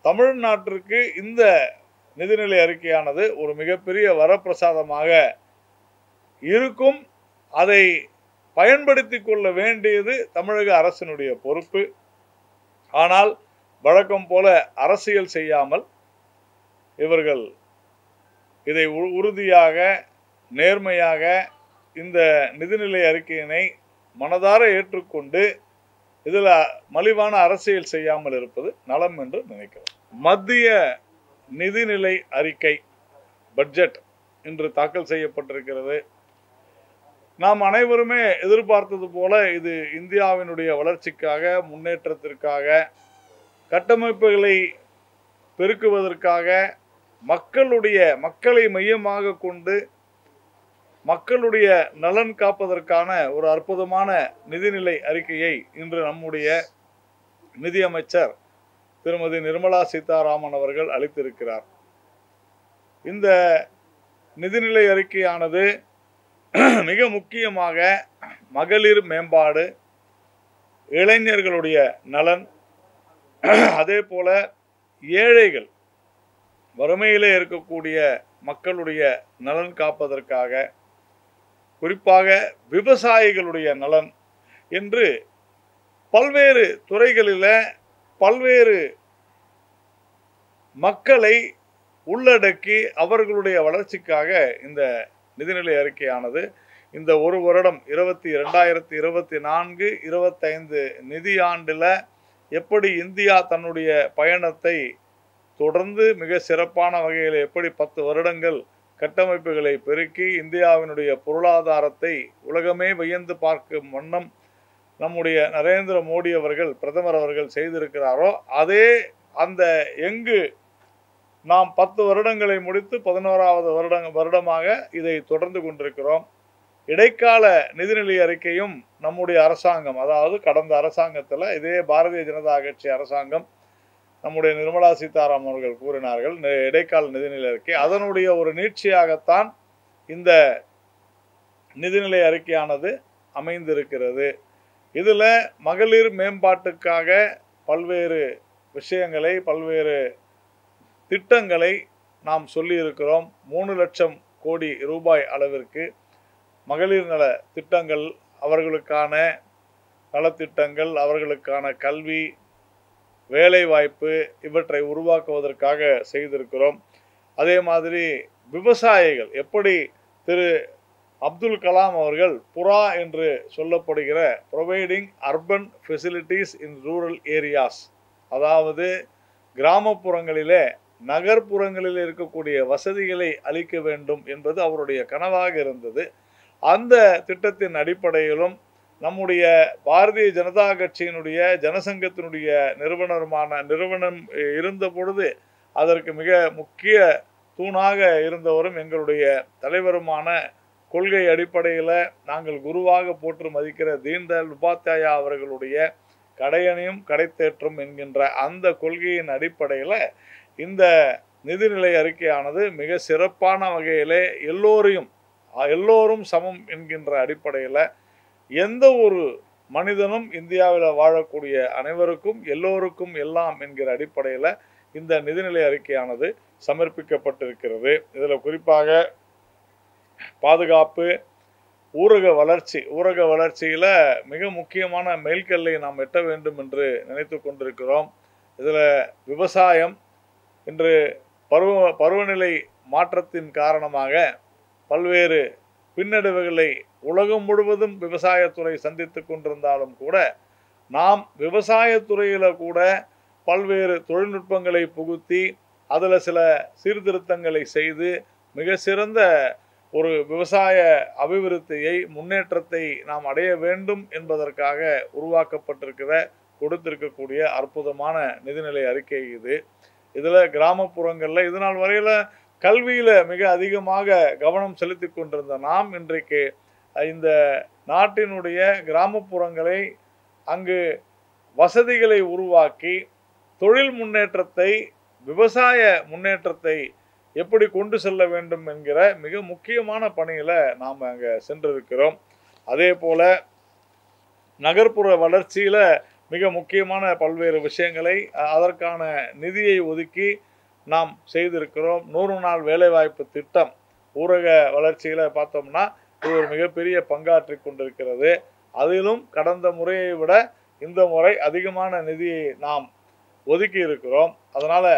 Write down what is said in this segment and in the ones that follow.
தமிழ்நாட்டிற்கு இந்த நிதிநிலை அறிக்கையானது ஒரு மிகப்பெரிய வரப்பிரசாதமாக இருக்கும். அதை பயன்படுத்திக் கொள்ள வேண்டியது தமிழக அரசினுடைய பொறுப்பு. ஆனால் வழக்கம் போல அரசியல் செய்யாமல் இவர்கள் இதை உறுதியாக நேர்மையாக இந்த நிதிநிலை அறிக்கையினை மனதார ஏற்றுக்கொண்டு இதில் மலிவான அரசியல் செய்யாமல் இருப்பது நலம் என்று நினைக்கிறோம். மத்திய நிதிநிலை அறிக்கை பட்ஜெட் இன்று தாக்கல் செய்யப்பட்டிருக்கிறது. நாம் அனைவருமே எதிர்பார்த்தது போல இது இந்தியாவினுடைய வளர்ச்சிக்காக, முன்னேற்றத்திற்காக, கட்டமைப்புகளை பெருக்குவதற்காக, மக்களை மையமாக கொண்டு மக்களுடைய நலன் காப்பதற்கான ஒரு அற்புதமான நிதிநிலை அறிக்கையை இன்று நம்முடைய நிதியமைச்சர் திருமதி நிர்மலா சீதாராமன் அவர்கள் அளித்திருக்கிறார். இந்த நிதிநிலை அறிக்கையானது மிக முக்கியமாக மகளிர் மேம்பாடு, இளைஞர்களுடைய நலன், அதே போல ஏழைகள், வறுமையிலே இருக்கக்கூடிய மக்களுடைய நலன் காப்பதற்காக, குறிப்பாக விவசாயிகளுடைய நலன் என்று பல்வேறு துறைகளில் பல்வேறு மக்களை உள்ளடக்கி அவர்களுடைய வளர்ச்சிக்காக இந்த நிதிநிலை அறிக்கையானது இந்த ஒரு வருடம் 2024-25 நிதியாண்டில் எப்படி இந்தியா தன்னுடைய பயணத்தை தொடர்ந்து மிக சிறப்பான வகையில் எப்படி 10 வருடங்கள் கட்டமைப்புகளை பெருக்கி இந்தியாவினுடைய பொருளாதாரத்தை உலகமே வியந்து பார்க்கும் வண்ணம் நம்முடைய நரேந்திர மோடி அவர்கள், பிரதமர் அவர்கள் செய்திருக்கிறாரோ, அதே அந்த எங்கு நாம் 10 வருடங்களை முடித்து 11வது வருடமாக இதை தொடர்ந்து கொண்டிருக்கிறோம். இடைக்கால நிதிநிலை அறிக்கையும் நம்முடைய அரசாங்கம், அதாவது கடந்த அரசாங்கத்தில் இதே பாரதிய ஜனதா கட்சி அரசாங்கம், நம்முடைய நிர்மலா சீதாராமன் அவர்கள் கூறினார்கள் இடைக்கால நிதிநிலை அறிக்கை, அதனுடைய ஒரு நீட்சியாகத்தான் இந்த நிதிநிலை அறிக்கையானது அமைந்திருக்கிறது. இதில் மகளிர் மேம்பாட்டுக்காக பல்வேறு விஷயங்களை, பல்வேறு திட்டங்களை நாம் சொல்லியிருக்கிறோம். 3 லட்சம் கோடி ரூபாய் அளவிற்கு மகளிர் நல திட்டங்கள், அவர்களுக்கான நலத்திட்டங்கள், அவர்களுக்கான கல்வி, வேலைவாய்ப்பு இவற்றை உருவாக்குவதற்காக செய்திருக்கிறோம். அதே மாதிரி விவசாயிகள், எப்படி திரு அப்துல் கலாம் அவர்கள் புரா என்று சொல்லப்படுகிற providing urban facilities in rural areas, அதாவது கிராமப்புறங்களிலே நகர்ப்புறங்களில் இருக்கக்கூடிய வசதிகளை அளிக்க வேண்டும் என்பது அவருடைய கனவாக இருந்தது. அந்த திட்டத்தின் அடிப்படையிலும் நம்முடைய பாரதிய ஜனதா கட்சியினுடைய ஜனசங்கத்தினுடைய நிறுவனம் இருந்த பொழுது அதற்கு மிக முக்கிய தூணாக இருந்தவரும் எங்களுடைய தலைவருமான, கொள்கை அடிப்படையில் நாங்கள் குருவாக போற்று மதிக்கிற தீன்தயாள் உபாத்யாயா அவர்களுடைய கடையணியும் கடைத்தேற்றும் என்கின்ற அந்த கொள்கையின் அடிப்படையில் இந்த நிதிநிலை அறிக்கையானது மிக சிறப்பான வகையிலே எல்லோரும் சமம் என்கின்ற அடிப்படையில் எந்த ஒரு மனிதனும் இந்தியாவில் வாழக்கூடிய அனைவருக்கும் எல்லோருக்கும் எல்லாம் என்கிற அடிப்படையில் இந்த நிதிநிலை அறிக்கையானது சமர்ப்பிக்கப்பட்டிருக்கிறது. இதில் குறிப்பாக பாதுகாப்பு, ஊரக வளர்ச்சியில் மிக முக்கியமான மைல்கல்லை நாம் எட்ட வேண்டும் என்று நினைத்து கொண்டிருக்கிறோம். இதில் விவசாயம் இன்று பருவநிலை மாற்றத்தின் காரணமாக பல்வேறு பின்னடைவுகளை உலகம் முழுவதும் விவசாயத்துறை சந்தித்து கொண்டிருந்தாலும் கூட நாம் விவசாயத்துறையில் கூட பல்வேறு தொழில்நுட்பங்களை புகுத்தி அதில் சில சீர்திருத்தங்களை செய்து மிக சிறந்த ஒரு விவசாய அபிவிருத்தியை, முன்னேற்றத்தை நாம் அடைய வேண்டும் என்பதற்காக கொடுத்திருக்கக்கூடிய அற்புதமான நிதிநிலை அறிக்கை இது. இதில் கிராமப்புறங்களில் இதனால் வரையில் கல்வியில் மிக அதிகமாக கவனம் செலுத்தி கொண்டிருந்த நாம் இன்றைக்கு இந்த நாட்டினுடைய கிராமப்புறங்களை அங்கு வசதிகளை உருவாக்கி தொழில் முன்னேற்றத்தை, விவசாய முன்னேற்றத்தை எப்படி கொண்டு செல்ல வேண்டும் என்கிற மிக முக்கியமான பணியில் நாம் அங்கே சென்றிருக்கிறோம். அதே போல் நகர்ப்புற வளர்ச்சியில் மிக முக்கியமான பல்வேறு விஷயங்களை அதற்கான நிதியை ஒதுக்கி நாம் செய்திருக்கிறோம். 100 நாள் வேலைவாய்ப்பு திட்டம் ஊரக வளர்ச்சியில் பார்த்தோம்னா இது ஒரு மிகப்பெரிய பங்காற்றி கொண்டிருக்கிறது. அதிலும் கடந்த முறையை விட இந்த முறை அதிகமான நிதியை நாம் ஒதுக்கி இருக்கிறோம். அதனால்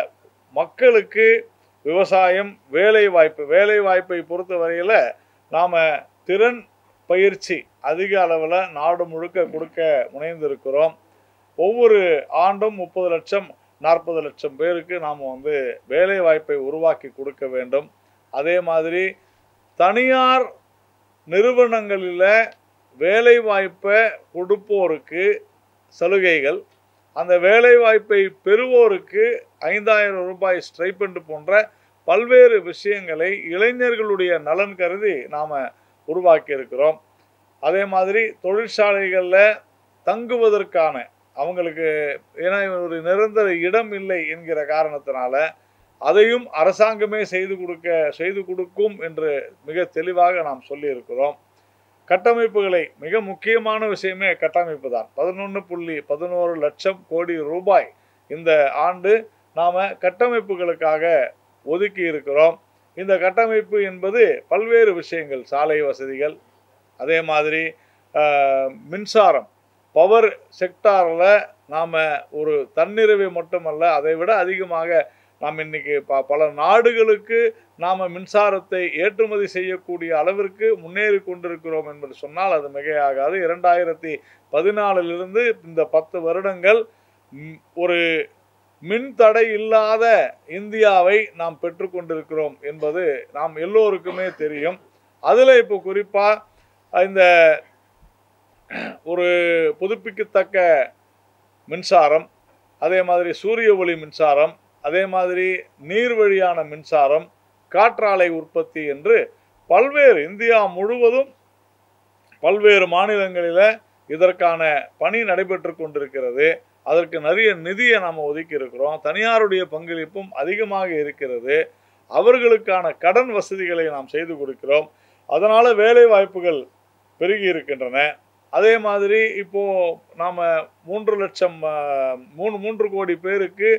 மக்களுக்கு விவசாயம், வேலைவாய்ப்பை பொறுத்த வரையில் நாம் திறன் பயிற்சி அதிக அளவில் நாடு முழுக்க கொடுக்க முனைந்திருக்கிறோம். ஒவ்வொரு ஆண்டும் 30 லட்சம் 40 லட்சம் பேருக்கு நாம் வேலை வாய்ப்பை உருவாக்கி கொடுக்க வேண்டும். அதே மாதிரி தனியார் நிறுவனங்களில் வேலை வாய்ப்பை கொடுப்போருக்கு சலுகைகள், அந்த வேலை வாய்ப்பை பெறுவோருக்கு 5000 ரூபாய் ஸ்டைபெண்ட் போன்ற பல்வேறு விஷயங்களை இளைஞர்களுடைய நலன் கருதி நாம் உருவாக்கி இருக்கிறோம். அதே மாதிரி தொழிற்சாலைகளில் தங்குவதற்கான அவங்களுக்கு ஏன்னா ஒரு நிரந்தர இடம் இல்லை என்கிற காரணத்தினால அதையும் அரசாங்கமே செய்து கொடுக்கும் என்று மிக தெளிவாக நாம் சொல்லி இருக்கிறோம். கட்டமைப்புகளை மிக முக்கியமான விஷயமே கட்டமைப்பு தான். 11.11 லட்சம் கோடி ரூபாய் இந்த ஆண்டு நாம் கட்டமைப்புகளுக்காக ஒதுக்கி இருக்கிறோம். இந்த கட்டமைப்பு என்பது பல்வேறு விஷயங்கள், சாலை வசதிகள், அதே மாதிரி மின்சாரம், பவர் செக்டாரில் நாம் ஒரு தன்னிறைவை மட்டுமல்ல, அதை விட அதிகமாக நாம் இன்னைக்கு பல நாடுகளுக்கு நாம் மின்சாரத்தை ஏற்றுமதி செய்யக்கூடிய அளவிற்கு முன்னேறி கொண்டிருக்கிறோம் என்று சொன்னால் அது மிகையாகாது. 2014 இந்த 10 வருடங்கள் ஒரு மின் தடை இல்லாத இந்தியாவை நாம் பெற்றுக்கொண்டிருக்கிறோம் என்பது நாம் எல்லோருக்குமே தெரியும். அதில் இப்போ குறிப்பாக இந்த ஒரு புதுப்பிக்கத்தக்க மின்சாரம், அதே மாதிரி சூரிய ஒளி மின்சாரம், அதே மாதிரி நீர் வழியான மின்சாரம், காற்றாலை உற்பத்தி என்று பல்வேறு இந்தியா முழுவதும் பல்வேறு மாநிலங்களில் இதற்கான பணி நடைபெற்று கொண்டிருக்கிறது. அதற்கு நிறைய நிதியை நாம் ஒதுக்கி இருக்கிறோம். தனியாருடைய பங்களிப்பும் அதிகமாக இருக்கிறது. அவர்களுக்கான கடன் வசதிகளை நாம் செய்து கொடுக்கிறோம். அதனால் வேலை வாய்ப்புகள் பெருகி இருக்கின்றன. அதே மாதிரி இப்போது நாம் 3 கோடி பேருக்கு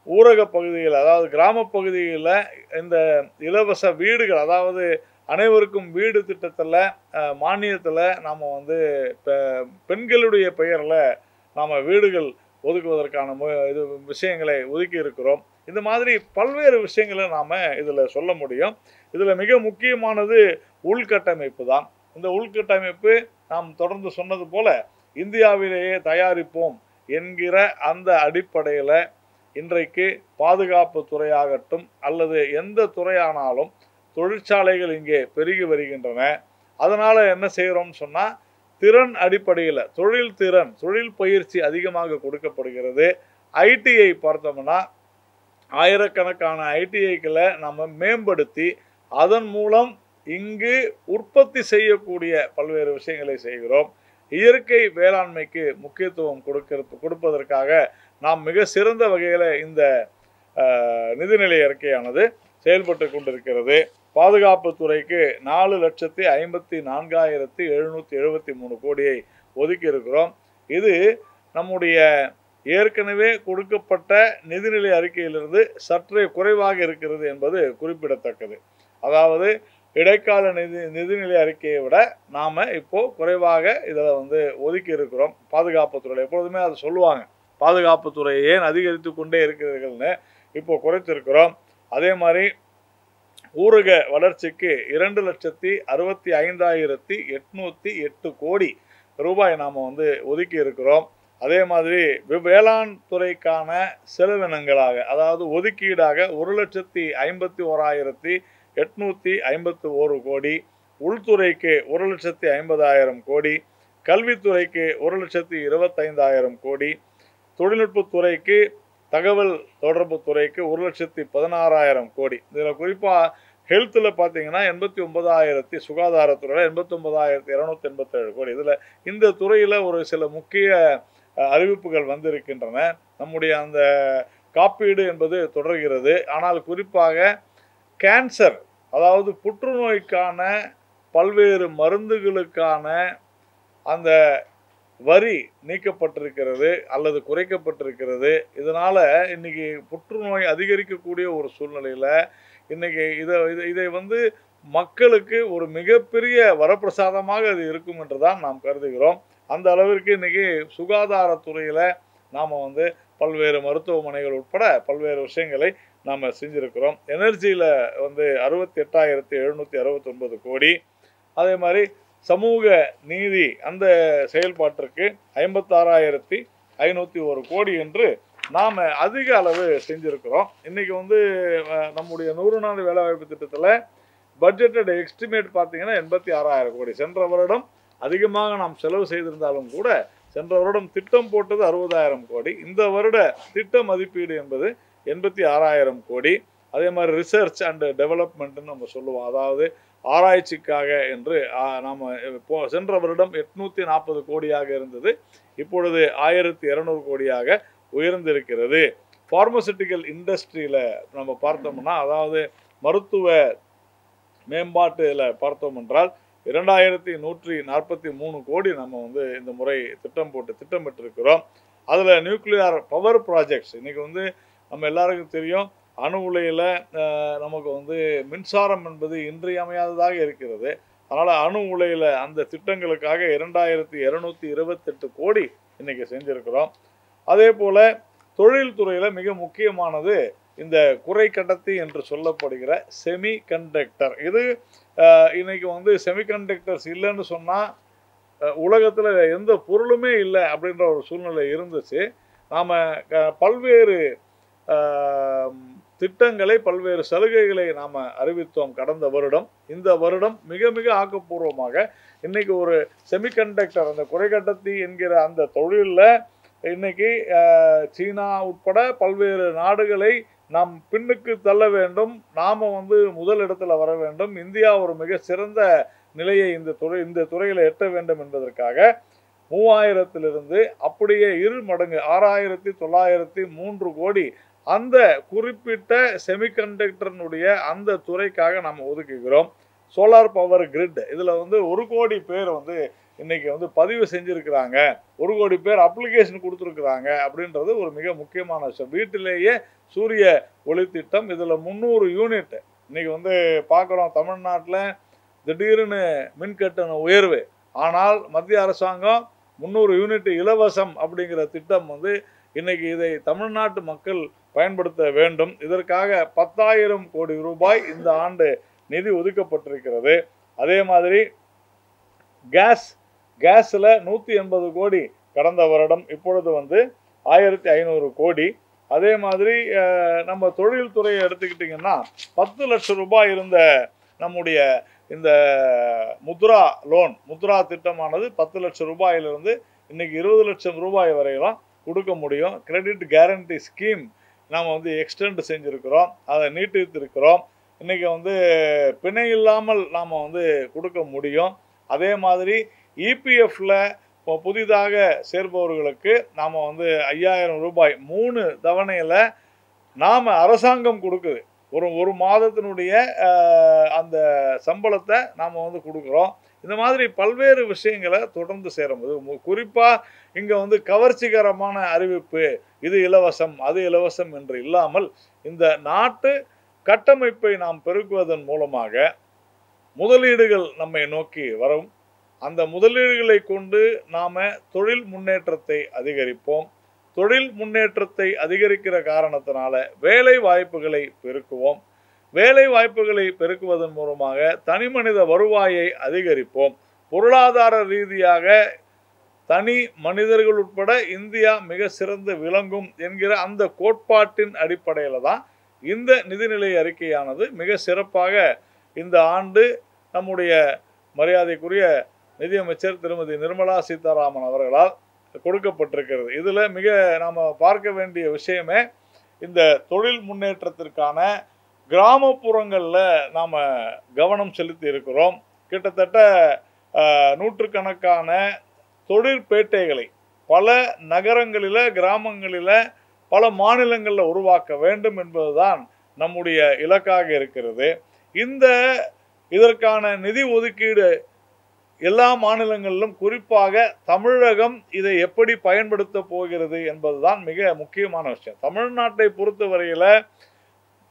ஊரக பகுதியில், அதாவது கிராம பகுதியில் இந்த இலவச வீடுகள், அதாவது அனைவருக்கும் வீடு திட்டத்தில் மானியத்தில் நாம் பெண்களுடைய பெயரில் நாம் வீடுகள் ஒதுக்குவதற்கான விஷயங்களை ஒதுக்கி இருக்கிறோம். இந்த மாதிரி பல்வேறு விஷயங்களை நாம் இதில் சொல்ல முடியும். இதில் மிக முக்கியமானது உள்கட்டமைப்பு தான். இந்த உள்கட்டமைப்பு நாம் தொடர்ந்து சொன்னது போல இந்தியாவிலேயே தயாரிப்போம் என்கிற அந்த அடிப்படையில் இன்றைக்கு பாதுகாப்பு துறையாகட்டும் அல்லது எந்த துறையானாலும் தொழிற்சாலைகள் இங்கே பெருகி வருகின்றன. அதனால் என்ன செய்கிறோம்னு சொன்னால் திறன் அடிப்படையில் தொழில் பயிற்சி அதிகமாக கொடுக்கப்படுகிறது. ஐடிஐ பார்த்தோம்னா ஆயிரக்கணக்கான ஐடிஐக்களை நம்ம மேம்படுத்தி அதன் மூலம் இங்கு உற்பத்தி செய்யக்கூடிய பல்வேறு விஷயங்களை செய்கிறோம். இயற்கை வேளாண்மைக்கு முக்கியத்துவம் கொடுப்பதற்காக நாம் மிக சிறந்த வகையில் இந்த நிதிநிலை அறிக்கையானது செயல்பட்டு கொண்டிருக்கிறது. பாதுகாப்பு துறைக்கு 4,54,773 கோடியை ஒதுக்கி இருக்கிறோம். இது நம்முடைய ஏற்கனவே கொடுக்கப்பட்ட நிதிநிலை அறிக்கையிலிருந்து சற்றே குறைவாக இருக்கிறது என்பது குறிப்பிடத்தக்கது. அதாவது இடைக்கால நிதிநிலை அறிக்கையை விட நாம் இப்போது குறைவாக இதில் ஒதுக்கி இருக்கிறோம். பாதுகாப்புத்துறையில் எப்பொழுதுமே அதை சொல்லுவாங்க, பாதுகாப்புத்துறையை ஏன் அதிகரித்து கொண்டே இருக்கிறீர்கள்னு, இப்போது குறைத்திருக்கிறோம். அதே மாதிரி ஊரக வளர்ச்சிக்கு 2,65,808 கோடி ரூபாய் நாம் ஒதுக்கி இருக்கிறோம். அதே மாதிரி வேளாண் துறைக்கான செலவினங்களாக, அதாவது ஒதுக்கீடாக 1,51,851 கோடி, உள்துறைக்கு 1,50,000 கோடி, கல்வித்துறைக்கு 1,25,000 கோடி, தொழில்நுட்பத்துறைக்கு தகவல் தொடர்பு துறைக்கு 1,16,000 கோடி. இதில் குறிப்பாக ஹெல்த்தில் பார்த்தீங்கன்னா 89,000, சுகாதாரத்துறையில் 89,287 கோடி. இதில் இந்த துறையில் ஒரு சில முக்கிய அறிவிப்புகள் வந்திருக்கின்றன. நம்முடைய அந்த காப்பீடு என்பது தொடர்கிறது. ஆனால் குறிப்பாக கேன்சர், அதாவது புற்றுநோய்க்கான பல்வேறு மருந்துகளுக்கான அந்த வரி நீக்கப்பட்டிருக்கிறது அல்லது குறைக்கப்பட்டிருக்கிறது. இதனால இன்னைக்கு புற்றுநோய் அதிகரிக்கக்கூடிய ஒரு சூழ்நிலையில இன்னைக்கு இதை வந்து மக்களுக்கு ஒரு மிகப்பெரிய வரப்பிரசாதமாக அது இருக்கும் என்று தான் நாம் கருதுகிறோம். அந்த அளவிற்கு இன்னைக்கு சுகாதாரத்துறையில நாம வந்து பல்வேறு மருத்துவமனைகள் உட்பட பல்வேறு விஷயங்களை நாம செஞ்சிருக்கிறோம். எனர்ஜியில வந்து 68,769 கோடி. அதே மாதிரி சமூக நீதி அந்த செயல்பாட்டிற்கு 56,501 கோடி என்று நாம் அதிக அளவு செஞ்சிருக்கிறோம். இன்னைக்கு வந்து நம்முடைய 100 நாள் வேலைவாய்ப்பு திட்டத்தில் பட்ஜெட்டட் எஸ்டிமேட் பார்த்தீங்கன்னா 86,000 கோடி. சென்ற வருடம் அதிகமாக நாம் செலவு செய்திருந்தாலும் கூட சென்ற வருடம் திட்டம் போட்டது 60,000 கோடி. இந்த வருட திட்ட மதிப்பீடு என்பது 86,000 கோடி. அதே மாதிரி ரிசர்ச் அண்ட் டெவலப்மெண்ட்னு நம்ம சொல்லுவோம். அதாவது ஆராய்ச்சிக்காக என்று நாம் சென்ற வருடம் 840 கோடியாக இருந்தது. இப்பொழுது 1,200 கோடியாக உயர்ந்திருக்கிறது. ஃபார்மசூட்டிக்கல் இண்டஸ்ட்ரியில் நம்ம பார்த்தோம்னா, அதாவது மருத்துவ மேம்பாட்டில் பார்த்தோம் என்றால் 2,143 கோடி நம்ம வந்து இந்த முறை திட்டமிட்டிருக்கிறோம். அதில் நியூக்ளியர் பவர் ப்ராஜெக்ட்ஸ் இன்னைக்கு வந்து நம்ம எல்லாருக்கும் தெரியும். அணு உலையில் நமக்கு வந்து மின்சாரம் என்பது இன்றியமையாததாக இருக்கிறது. அதனால் அணு உலையில் அந்த திட்டங்களுக்காக 2,228 கோடி இன்னைக்கு செஞ்சுருக்கிறோம். அதே போல் தொழில்துறையில் மிக முக்கியமானது இந்த குறைக்கடத்தி என்று சொல்லப்படுகிற செமிகண்டக்டர். இது இன்னைக்கு வந்து செமிகண்டக்டர்ஸ் இல்லைன்னு சொன்னால் உலகத்தில் எந்த பொருளுமே இல்லை அப்படின்ற ஒரு சூழ்நிலை இருந்துச்சு. நாம் பல்வேறு திட்டங்களை பல்வேறு சலுகைகளை நாம் அறிவித்தோம் கடந்த வருடம். இந்த வருடம் மிக மிக ஆக்கப்பூர்வமாக இன்னைக்கு ஒரு செமிகண்டக்டர் அந்த குறைக்கடத்தி என்கிற அந்த தொழிலில் இன்னைக்கு சீனா உட்பட பல்வேறு நாடுகளை நாம் பின்னுக்கு தள்ள வேண்டும். நாம் வந்து முதல் இடத்துல வர வேண்டும். இந்தியா ஒரு மிக சிறந்த நிலையை இந்த துறையில் எட்ட வேண்டும் என்பதற்காக 3,000 அப்படியே 2 மடங்கு 6,903 கோடி அந்த குறிப்பிட்ட செமிகண்டக்டர்னுடைய அந்த துறைக்காக நாம் ஒதுக்குகிறோம். சோலார் பவர் கிரிட் இதில் வந்து 1 கோடி பேர் வந்து இன்னைக்கு வந்து பதிவு செஞ்சுருக்கிறாங்க. 1 கோடி பேர் அப்ளிகேஷன் கொடுத்துருக்குறாங்க அப்படின்றது ஒரு மிக முக்கியமான விஷயம். வீட்டிலேயே சூரிய ஒளி திட்டம் இதில் 300 யூனிட் இன்னைக்கு வந்து பார்க்குறோம். தமிழ்நாட்டில் திடீர்னு மின்கட்டண உயர்வு, ஆனால் மத்திய அரசாங்கம் 300 யூனிட் இலவசம் அப்படிங்கிற திட்டம் வந்து இன்னைக்கு இதை தமிழ்நாட்டு மக்கள் பயன்படுத்த வேண்டும். இதற்காக 10,000 கோடி ரூபாய் இந்த ஆண்டு நிதி ஒதுக்கப்பட்டிருக்கிறது. அதே மாதிரி கேஸில் 180 கோடி கடந்த வருடம், இப்பொழுது வந்து 1,500 கோடி. அதே மாதிரி நம்ம தொழில்துறையை எடுத்துக்கிட்டிங்கன்னா 10 லட்சம் ரூபாய் இருந்த நம்முடைய இந்த முத்ரா திட்டமானது 10 லட்சம் ரூபாயிலிருந்து இன்னைக்கு 20 லட்சம் ரூபாய் வரையெல்லாம் கொடுக்க முடியும். கிரெடிட் கேரண்டி ஸ்கீம் நாம் வந்து எக்ஸ்டெண்ட் செஞ்சுருக்கிறோம், அதை நீட்டித்திருக்கிறோம். இன்றைக்கி வந்து பிணை இல்லாமல் நாம் வந்து கொடுக்க முடியும். அதே மாதிரி இபிஎஃப்ல புதிதாக சேர்பவர்களுக்கு நாம் வந்து 5,000 ரூபாய் 3 தவணையில் நாம் அரசாங்கம் கொடுக்குது. ஒரு மாதத்தினுடைய அந்த சம்பளத்தை நாம் வந்து கொடுக்குறோம். இந்த மாதிரி பல்வேறு விஷயங்களை தொடர்ந்து சேரும்போது குறிப்பாக இங்கே வந்து கவர்ச்சிகரமான அறிவிப்பு, இது இலவசம் அது இலவசம் என்று இல்லாமல் இந்த நாட்டு கட்டமைப்பை நாம் பெருக்குவதன் மூலமாக முதலீடுகள் நம்மை நோக்கி வரும். அந்த முதலீடுகளை கொண்டு நாம் தொழில் முன்னேற்றத்தை அதிகரிப்போம். தொழில் முன்னேற்றத்தை அதிகரிக்கிற காரணத்தினால வேலை வாய்ப்புகளை பெருக்குவோம். வேலை வாய்ப்புகளை பெருக்குவதன் மூலமாக தனிமனித வருவாயை அதிகரிப்போம். பொருளாதார ரீதியாக தனி மனிதர்கள் உட்பட இந்தியா மிக சிறந்து விளங்கும் என்கிற அந்த கோட்பாட்டின் அடிப்படையில் தான் இந்த நிதிநிலை அறிக்கையானது மிக சிறப்பாக இந்த ஆண்டு நம்முடைய மரியாதைக்குரிய நிதியமைச்சர் திருமதி நிர்மலா சீதாராமன் அவர்களால் கொடுக்கப்பட்டிருக்கிறது. இதில் மிக நாம் பார்க்க வேண்டிய விஷயமே இந்த தொழில் முன்னேற்றத்திற்கான கிராமப்புறங்களில் நாம் கவனம் செலுத்தி இருக்கிறோம். கிட்டத்தட்ட நூற்றுக்கணக்கான தொழிற்பேட்டைகளை பல நகரங்களில் கிராமங்களில் பல மாநிலங்களில் உருவாக்க வேண்டும் என்பதுதான் நம்முடைய இலக்காக இருக்கிறது. இதற்கான நிதி ஒதுக்கீடு எல்லா மாநிலங்களிலும் குறிப்பாக தமிழகம் இதை எப்படி பயன்படுத்த போகிறது என்பதுதான் மிக முக்கியமான விஷயம். தமிழ்நாட்டை பொறுத்தவரையில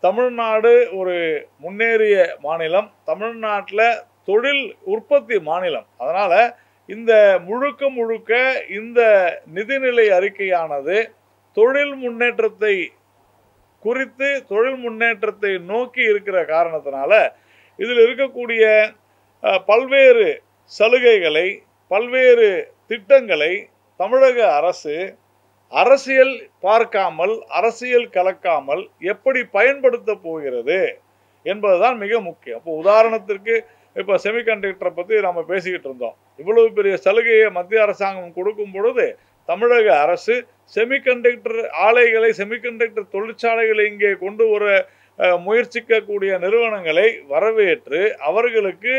தமிழ்நாடு ஒரு முன்னேறிய மாநிலம், தமிழ்நாட்டில் தொழில் உற்பத்தி மாநிலம். அதனால இந்த முழுக்க முழுக்க இந்த நிதிநிலை அறிக்கையானது தொழில் முன்னேற்றத்தை குறித்து, தொழில் முன்னேற்றத்தை நோக்கி இருக்கிற காரணத்தினால இதில் இருக்கக்கூடிய பல்வேறு சலுகைகளை, பல்வேறு திட்டங்களை தமிழக அரசு அரசியல் பார்க்காமல், அரசியல் கலக்காமல் எப்படி பயன்படுத்த போகிறது என்பதுதான் மிக முக்கியம். இப்போ உதாரணத்திற்கு இப்போ செமிகண்டக்டரை பற்றி நம்ம பேசிக்கிட்டு இருந்தோம். இவ்வளவு பெரிய சலுகையை மத்திய அரசாங்கம் கொடுக்கும் பொழுது தமிழக அரசு செமிகண்டக்டர் ஆலைகளை, செமிகண்டக்டர் தொழிற்சாலைகளை இங்கே கொண்டு வர முயற்சிக்கக்கூடிய நிறுவனங்களை வரவேற்று அவர்களுக்கு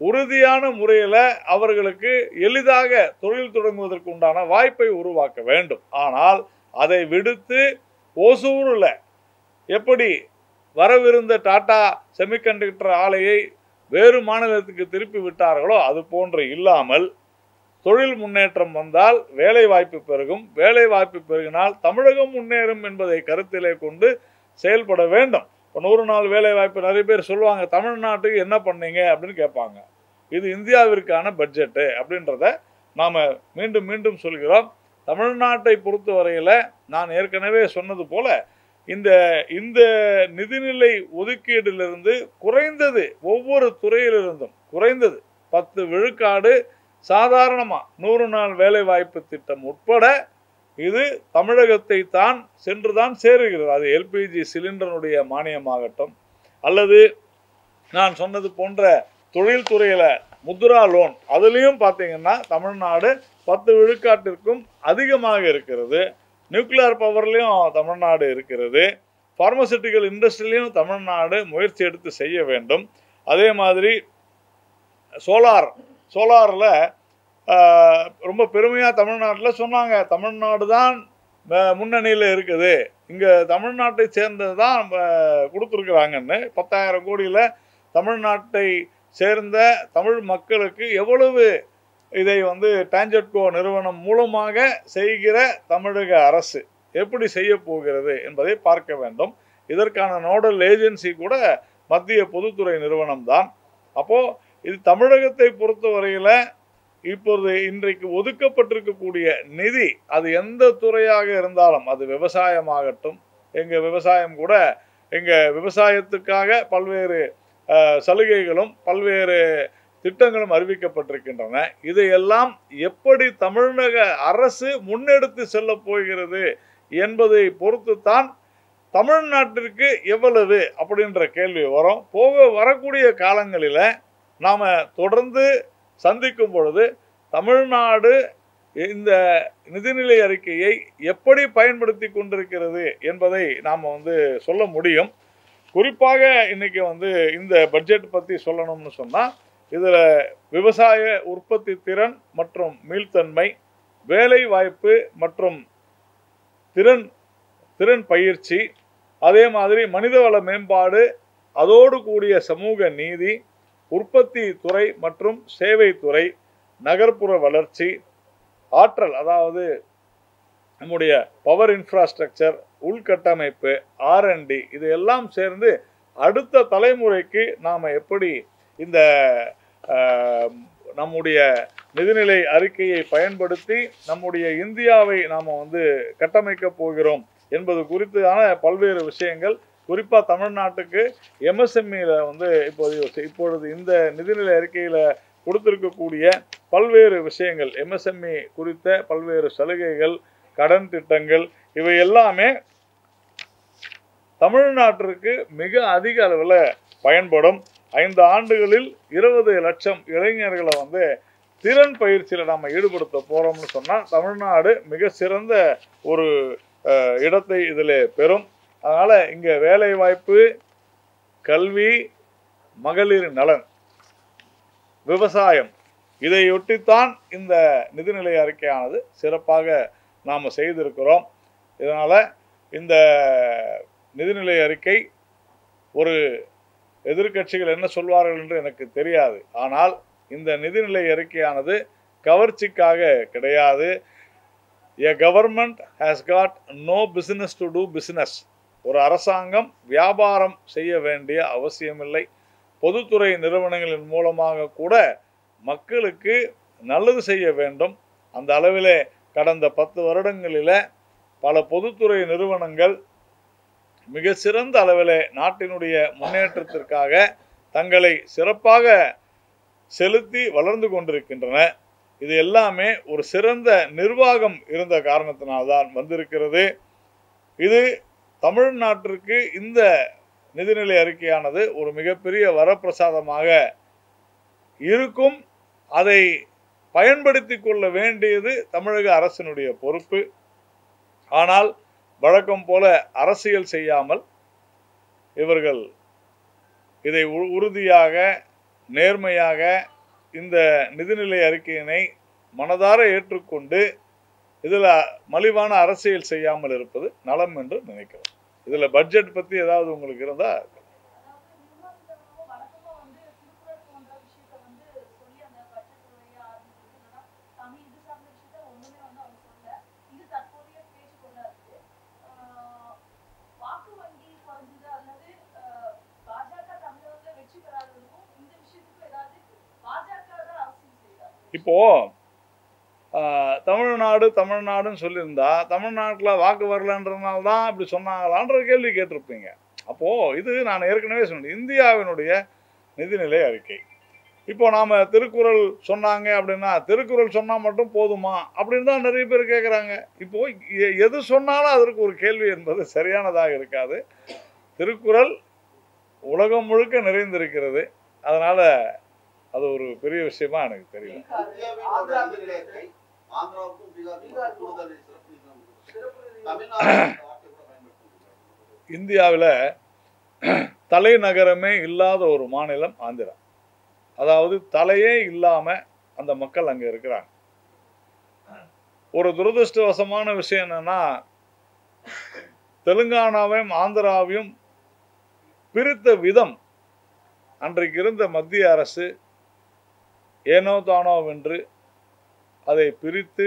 உறுதியான முறையில் அவர்களுக்கு எளிதாக தொழில் தொடங்குவதற்கு உண்டான வாய்ப்பை உருவாக்க வேண்டும். ஆனால் அதை விடுத்து ஓசூரில் எப்படி வரவிருந்த டாடா செமிகண்டக்டர் ஆலையை வேறு மாநிலத்துக்கு திருப்பி விட்டார்களோ அது போன்று இல்லாமல் தொழில் முன்னேற்றம் வந்தால் வேலை வாய்ப்பு பெருகும், வேலை வாய்ப்பு பெருகினால் தமிழகம் முன்னேறும் என்பதை கருத்திலே கொண்டு செயல்பட வேண்டும். இப்போ 100 நாள் வேலை வாய்ப்பு நிறைய பேர் சொல்லுவாங்க, தமிழ்நாட்டுக்கு என்ன பண்ணீங்க அப்படின்னு கேட்பாங்க. இது இந்தியாவிற்கான பட்ஜெட்டு அப்படின்றத நாம் மீண்டும் மீண்டும் சொல்கிறோம். தமிழ்நாட்டை பொறுத்தவரையில் நான் ஏற்கனவே சொன்னது போல இந்த நிதிநிலை ஒதுக்கீடிலிருந்து குறைந்தது ஒவ்வொரு துறையிலிருந்தும் குறைந்தது 10 விழுக்காடு சாதாரணமாக 100 நாள் வேலை வாய்ப்பு திட்டம் உட்பட இது தமிழகத்தை தான் சென்றுதான் சேருகிறது. அது எல்பிஜி சிலிண்டருடைய மானியமாகட்டும், அல்லது நான் சொன்னது போன்ற தொழில்துறையில் முத்ரா லோன், அதுலேயும் பார்த்தீங்கன்னா தமிழ்நாடு 10 விழுக்காட்டிற்கும் அதிகமாக இருக்கிறது. நியூக்ளியர் பவர்லேயும் தமிழ்நாடு இருக்கிறது. ஃபார்மசூட்டிக்கல் இண்டஸ்ட்ரியிலையும் தமிழ்நாடு முயற்சி எடுத்து செய்ய வேண்டும். அதே மாதிரி சோலாரில் ரொம்ப பெருமையாக தமிழ்நாட்டில் சொன்னாங்க, தமிழ்நாடு தான் முன்னணியில் இருக்குது, இங்கே தமிழ்நாட்டை சேர்ந்தது தான் கொடுத்துருக்குறாங்கன்னு. 10,000 கோடியில் தமிழ்நாட்டை சேர்ந்த தமிழ் மக்களுக்கு எவ்வளவு இதை டான்ஜெட்கோ நிறுவனம் மூலமாக செய்கிற தமிழக அரசு எப்படி செய்ய போகிறது என்பதை பார்க்க வேண்டும். இதற்கான நோடல் ஏஜென்சி கூட மத்திய பொதுத்துறை நிறுவனம் தான். அப்போது இது தமிழகத்தை பொறுத்தவரையில் இப்போது இன்றைக்கு ஒதுக்கப்பட்டிருக்கக்கூடிய நிதி, அது எந்த துறையாக இருந்தாலும், அது விவசாயமாகட்டும், எங்கள் விவசாயம் கூட எங்கள் விவசாயத்துக்காக பல்வேறு சலுகைகளும் பல்வேறு திட்டங்களும் அறிவிக்கப்பட்டிருக்கின்றன. இதையெல்லாம் எப்படி தமிழக அரசு முன்னெடுத்து செல்ல போகிறது என்பதை பொறுத்துத்தான் தமிழ்நாட்டிற்கு எவ்வளவு அப்படின்ற கேள்வி வரும். வரக்கூடிய காலங்களில் நாம் தொடர்ந்து சந்திக்கும் பொழுது தமிழ்நாடு இந்த நிதிநிலை அறிக்கையை எப்படி பயன்படுத்தி கொண்டிருக்கிறது என்பதை நாம் சொல்ல முடியும். குறிப்பாக இன்னைக்கு இந்த பட்ஜெட் பற்றி சொல்லணும்னு சொன்னால், இதில் விவசாய உற்பத்தி திறன் மற்றும் மீள்தன்மை, வேலை வாய்ப்பு மற்றும் திறன் பயிற்சி, அதே மாதிரி மனிதவள மேம்பாடு, அதோடு கூடிய சமூக நீதி, உற்பத்தி துறை மற்றும் சேவை துறை, நகர்ப்புற வளர்ச்சி, ஆற்றல், அதாவது நம்முடைய பவர் இன்ஃப்ராஸ்ட்ரக்சர், உள்கட்டமைப்பு, R&D, இது எல்லாம் சேர்ந்து அடுத்த தலைமுறைக்கு நாம் எப்படி இந்த நம்முடைய நிதிநிலை அறிக்கையை பயன்படுத்தி நம்முடைய இந்தியாவை நாம் கட்டமைக்க போகிறோம் என்பது குறித்தான பல்வேறு விஷயங்கள், குறிப்பாக தமிழ்நாட்டுக்கு MSMEல இப்பொழுது இந்த நிதிநிலை அறிக்கையில் கொடுத்திருக்கக்கூடிய பல்வேறு விஷயங்கள், MSME குறித்த பல்வேறு சலுகைகள், கடன் திட்டங்கள், இவை எல்லாமே தமிழ்நாட்டிற்கு மிக அதிக அளவில் பயன்படும். 5 ஆண்டுகளில் 20 லட்சம் இளைஞர்களை திறன் பயிற்சியில் நாம் ஈடுபடுத்த போகிறோம்னு சொன்னால் தமிழ்நாடு மிக சிறந்த ஒரு இடத்தை இதில் பெறும். அதனால் இங்கே வேலை வாய்ப்பு, கல்வி, மகளிர் நலன், விவசாயம், இதையொட்டித்தான் இந்த நிதிநிலை அறிக்கையானது சிறப்பாக நாம் செய்திருக்கிறோம். இதனால் இந்த நிதிநிலை அறிக்கை, ஒரு எதிர்க்கட்சிகள் என்ன சொல்வார்கள் என்று எனக்கு தெரியாது, ஆனால் இந்த நிதிநிலை அறிக்கையானது கவர்ச்சிக்காக கிடையாது. A government has got no business to do business. ஒரு அரசாங்கம் வியாபாரம் செய்ய வேண்டிய அவசியமில்லை. பொதுத்துறை நிறுவனங்களின் மூலமாக கூட மக்களுக்கு நல்லது செய்ய வேண்டும். அந்த அளவிலே கடந்த 10 வருடங்களில் பல பொதுத்துறை நிறுவனங்கள் மிக சிறந்த அளவிலே நாட்டினுடைய முன்னேற்றத்திற்காக தங்களை சிறப்பாக செலுத்தி வளர்ந்து கொண்டிருக்கின்றன. இது எல்லாமே ஒரு சிறந்த நிர்வாகம் இருந்த காரணத்தினால்தான் வந்திருக்கிறது. இது தமிழ்நாட்டிற்கு இந்த நிதிநிலை அறிக்கையானது ஒரு மிகப்பெரிய வரப்பிரசாதமாக இருக்கும். அதை பயன்படுத்தி கொள்ள வேண்டியது தமிழக அரசினுடைய பொறுப்பு. ஆனால் வழக்கம் போல அரசியல் செய்யாமல் இவர்கள் இதை உறுதியாக நேர்மையாக இந்த நிதிநிலை அறிக்கையினை மனதார ஏற்றுக்கொண்டு இதில் மலிவான அரசியல் செய்யாமல் இருப்பது நலம் என்று நினைக்கிறோம். இதில் பட்ஜெட் பற்றி ஏதாவது உங்களுக்கு இருந்தால் இப்போ தமிழ்நாடுன்னு சொல்லியிருந்தா தமிழ்நாட்டில் வாக்கு வரலன்றதுனால தான் இப்படி சொன்னாங்களான்ற கேள்வி கேட்டிருப்பீங்க. அப்போது இது நான் ஏற்கனவே சொன்னேன், இந்தியாவினுடைய நிதிநிலை அறிக்கை. இப்போ நாம் திருக்குறள் சொன்னாங்க அப்படின்னா திருக்குறள் சொன்னால் மட்டும் போதுமா அப்படின்னு தான் நிறைய பேர் கேட்குறாங்க. இப்போது எது சொன்னாலும் அதற்கு ஒரு கேள்வி என்பது சரியானதாக இருக்காது. திருக்குறள் உலகம் முழுக்க நிறைந்திருக்கிறது. அதனால் அது ஒரு பெரிய விஷயமா எனக்கு தெரியல. இந்தியாவில் தலைநகரமே இல்லாத ஒரு மாநிலம் ஆந்திரா. அதாவது தலையே இல்லாம அந்த மக்கள் அங்க இருக்கிறாங்க. ஒரு துரதிருஷ்டவசமான விஷயம் என்னன்னா, தெலுங்கானாவையும் ஆந்திராவையும் பிரித்த விதம் அன்றைக்கு இருந்த மத்திய அரசு ஏனோ தானோ வென்று அதை பிரித்து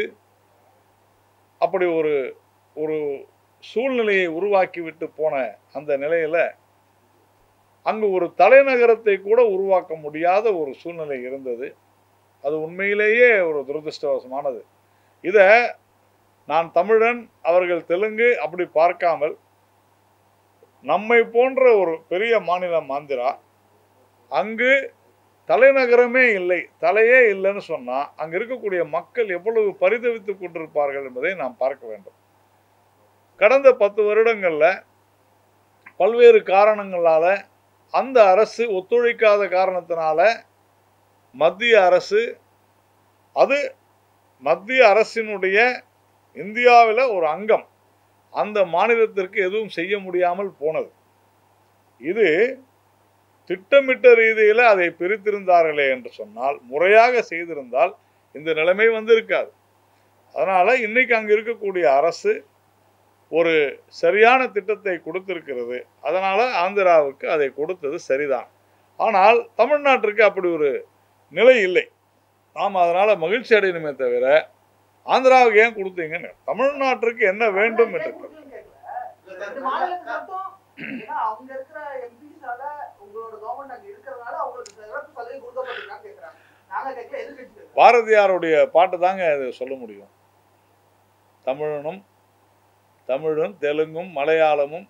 அப்படி ஒரு ஒரு சூழ்நிலையை உருவாக்கிவிட்டு போன அந்த நிலையில் அங்கு ஒரு தலைநகரத்தை கூட உருவாக்க முடியாத ஒரு சூழ்நிலை இருந்தது. அது உண்மையிலேயே ஒரு துரதிருஷ்டவசமானது. இதை நான் தமிழன், அவர்கள் தெலுங்கு அப்படி பார்க்காமல் நம்மை போன்ற ஒரு பெரிய மாநிலம் ஆந்திரா, அங்கு தலைநகரமே இல்லை, தலையே இல்லைன்னு சொன்னால் அங்கே இருக்கக்கூடிய மக்கள் எவ்வளவு பரிதவித்து கொண்டிருப்பார்கள் என்பதை நாம் பார்க்க வேண்டும். கடந்த 10 வருடங்களில் பல்வேறு காரணங்களால் அந்த அரசு ஒத்துழைக்காத காரணத்தினால மத்திய அரசு, அது மத்திய அரசினுடைய இந்தியாவில் ஒரு அங்கம், அந்த மாநிலத்திற்கு எதுவும் செய்ய முடியாமல் போனது. இது திட்டமிட்ட ரீதியில் அதை பிரித்திருந்தார்களே என்று சொன்னால், முறையாக செய்திருந்தால் இந்த நிலைமை வந்திருக்காது. அதனால் இன்னைக்கு அங்கே இருக்கக்கூடிய அரசு ஒரு சரியான திட்டத்தை கொடுத்திருக்கிறது. அதனால் ஆந்திராவுக்கு அதை கொடுத்தது சரிதான். ஆனால் தமிழ்நாட்டிற்கு அப்படி ஒரு நிலை இல்லை. நாம் அதனால் மகிழ்ச்சி அடையணுமே தவிர ஆந்திராவுக்கு ஏன் கொடுத்தீங்கன்னு, தமிழ்நாட்டிற்கு என்ன வேண்டும் என்று பாரதியாருடைய பாட்டு தாங்க அது சொல்ல முடியும். தமிழும் தெலுங்கும் மலையாளமும்